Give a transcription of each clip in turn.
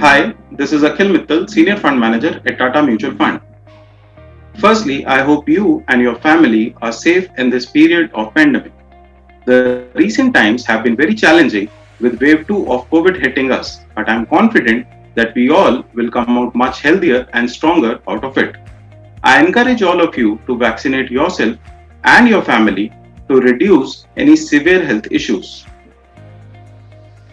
Hi, this is Akhil Mittal, Senior Fund Manager at Tata Mutual Fund. Firstly, I hope you and your family are safe in this period of pandemic. The recent times have been very challenging with wave 2 of COVID hitting us, but I'm confident that we all will come out much healthier and stronger out of it. I encourage all of you to vaccinate yourself and your family to reduce any severe health issues.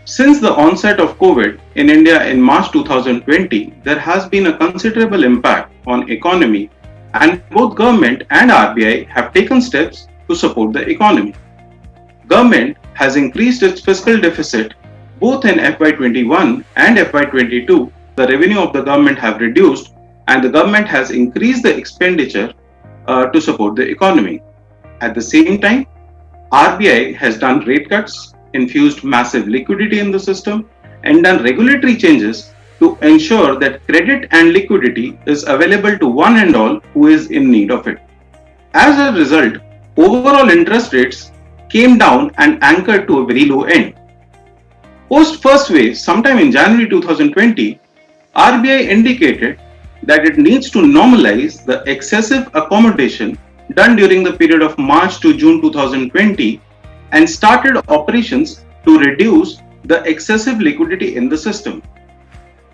Since the onset of COVID in India in March 2020, there has been a considerable impact on economy and both government and RBI have taken steps to support the economy. Government has increased its fiscal deficit both in FY21 and FY22. The revenue of the government have reduced and the government has increased the expenditure to support the economy. At the same time, RBI has done rate cuts, infused massive liquidity in the system, and done regulatory changes to ensure that credit and liquidity is available to one and all who is in need of it. As a result, overall interest rates came down and anchored to a very low end. Post first wave, sometime in January 2020, RBI indicated that it needs to normalize the excessive accommodation done during the period of March to June 2020 and started operations to reduce the excessive liquidity in the system.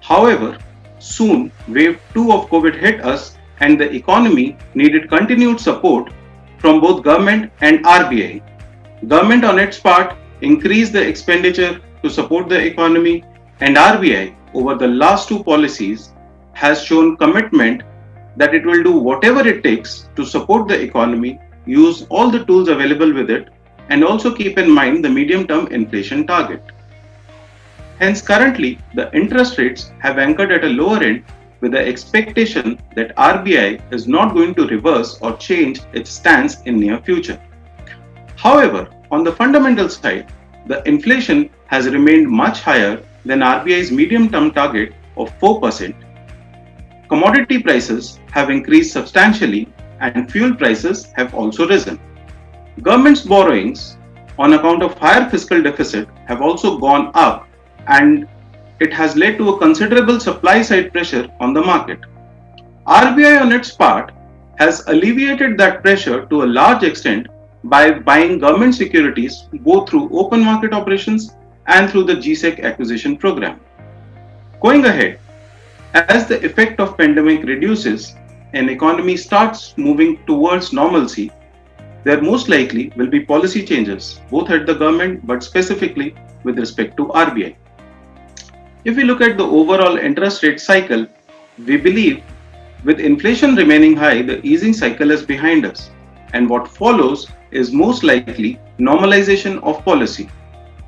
However, soon wave 2 of COVID hit us and the economy needed continued support from both government and RBI. Government on its part increased the expenditure to support the economy, and RBI over the last two policies has shown commitment that it will do whatever it takes to support the economy, use all the tools available with it, and also keep in mind the medium-term inflation target. Hence, currently, the interest rates have anchored at a lower end with the expectation that RBI is not going to reverse or change its stance in near future. However, on the fundamental side, the inflation has remained much higher than RBI's medium-term target of 4%. Commodity prices have increased substantially and fuel prices have also risen. Government's borrowings on account of higher fiscal deficit have also gone up and it has led to a considerable supply side pressure on the market. RBI on its part has alleviated that pressure to a large extent by buying government securities both through open market operations and through the GSEC acquisition program. Going ahead, as the effect of pandemic reduces and economy starts moving towards normalcy, there most likely will be policy changes both at the government but specifically with respect to RBI. If we look at the overall interest rate cycle, we believe with inflation remaining high, the easing cycle is behind us, and what follows is most likely normalization of policy.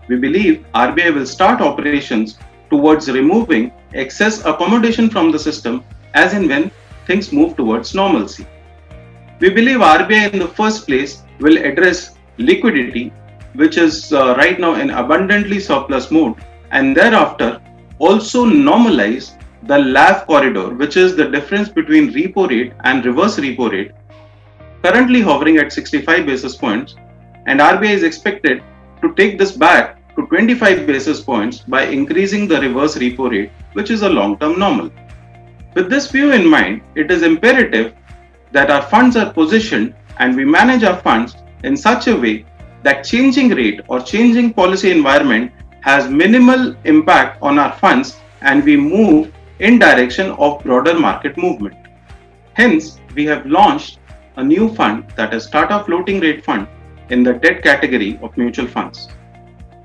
We believe RBI will start operations towards removing excess accommodation from the system as and when things move towards normalcy. We believe RBI in the first place will address liquidity, which is right now in abundantly surplus mode, and thereafter also normalize the LAF corridor, which is the difference between repo rate and reverse repo rate, currently hovering at 65 basis points, and RBI is expected to take this back to 25 basis points by increasing the reverse repo rate, which is a long-term normal. With this view in mind, it is imperative that our funds are positioned and we manage our funds in such a way that changing rate or changing policy environment has minimal impact on our funds and we move in direction of broader market movement. Hence, we have launched a new fund, that is Tata Floating Rate Fund, in the debt category of mutual funds.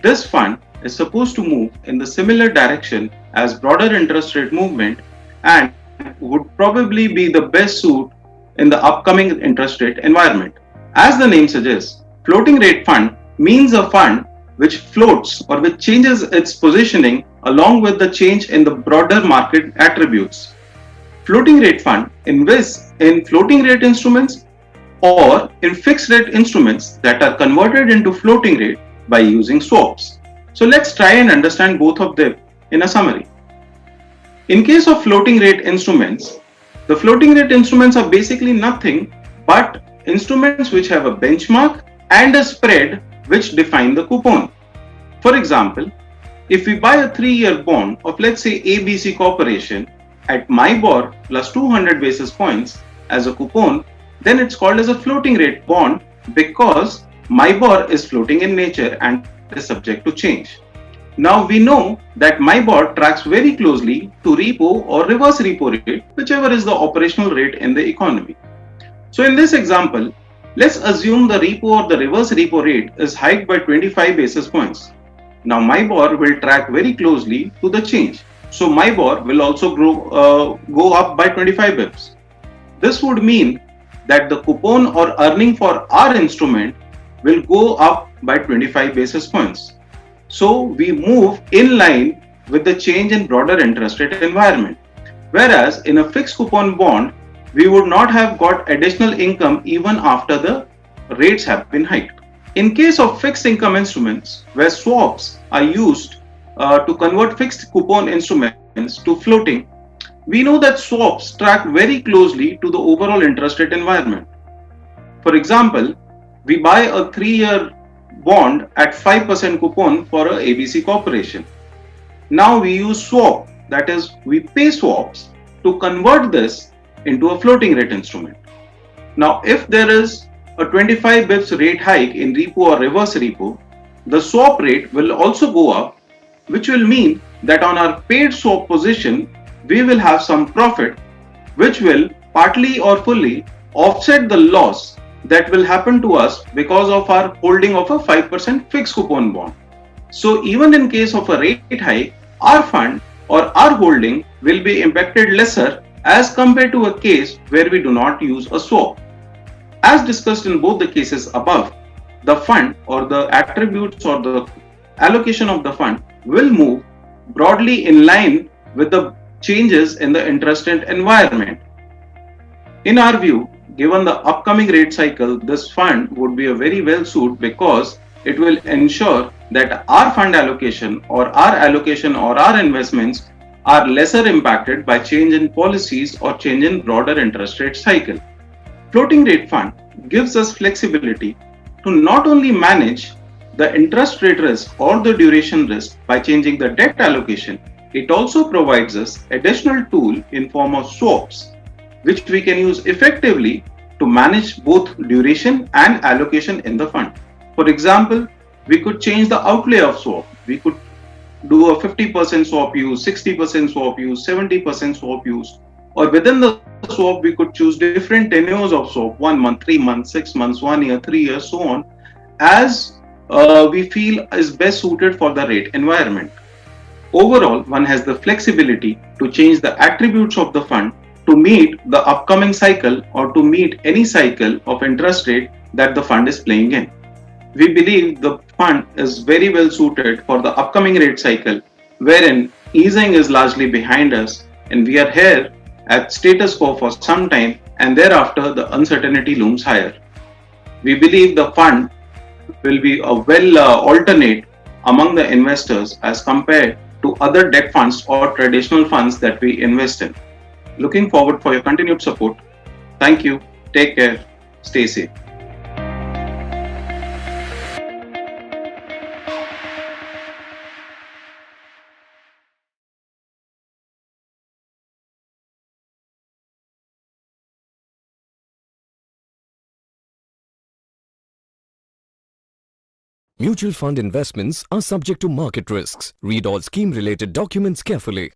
This fund is supposed to move in the similar direction as broader interest rate movement and would probably be the best suit in the upcoming interest rate environment. As the name suggests, floating rate fund means a fund which floats or which changes its positioning along with the change in the broader market attributes. Floating rate fund invests in floating rate instruments or in fixed rate instruments that are converted into floating rate by using swaps. So let's try and understand both of them in a summary. In case of floating rate instruments, the floating rate instruments are basically nothing but instruments which have a benchmark and a spread which define the coupon. For example, If we buy a 3-year bond of, let's say, ABC Corporation at MIBOR plus 200 basis points as a coupon, then it's called as a floating rate bond because MIBOR is floating in nature and is subject to change. Now we know that MIBOR tracks very closely to repo or reverse repo rate, whichever is the operational rate in the economy. So in this example, let's assume the repo or the reverse repo rate is hiked by 25 basis points. Now MIBOR will track very closely to the change. So MIBOR will also go up by 25 bips. This would mean that the coupon or earning for our instrument will go up by 25 basis points. So we move in line with the change in broader interest rate environment. Whereas in a fixed coupon bond, we would not have got additional income even after the rates have been hiked. In case of fixed income instruments, where swaps are used to convert fixed coupon instruments to floating, we know that swaps track very closely to the overall interest rate environment. For example, we buy a 3-year bond at 5% coupon for a ABC Corporation. Now we use swap, that is, we pay swaps to convert this into a floating rate instrument. Now, if there is a 25 bips rate hike in repo or reverse repo, the swap rate will also go up, which will mean that on our paid swap position, we will have some profit, which will partly or fully offset the loss that will happen to us because of our holding of a 5% fixed coupon bond. So even in case of a rate hike, our fund or our holding will be impacted lesser as compared to a case where we do not use a swap. As discussed in both the cases above, the fund or the attributes or the allocation of the fund will move broadly in line with the changes in the interest rate environment. In our view, given the upcoming rate cycle, this fund would be a very well suited because it will ensure that our fund allocation or our investments are lesser impacted by change in policies or change in broader interest rate cycle. Floating rate fund gives us flexibility to not only manage the interest rate risk or the duration risk by changing the debt allocation, it also provides us additional tool in form of swaps, which we can use effectively to manage both duration and allocation in the fund. For example, we could change the outlay of swap. We could do a 50% swap use, 60% swap use, 70% swap use, or within the swap, we could choose different tenures of swap, 1 month, 3 months, 6 months, 1 year, 3 years, so on, as we feel is best suited for the rate environment. Overall, one has the flexibility to change the attributes of the fund to meet the upcoming cycle or to meet any cycle of interest rate that the fund is playing in. We believe the fund is very well suited for the upcoming rate cycle, wherein easing is largely behind us and we are here at status quo for some time, and thereafter the uncertainty looms higher. We believe the fund will be a well alternate among the investors as compared to other debt funds or traditional funds that we invest in. Looking forward for your continued support. Thank you. Take care. Stay safe. Mutual fund investments are subject to market risks. Read all scheme-related documents carefully.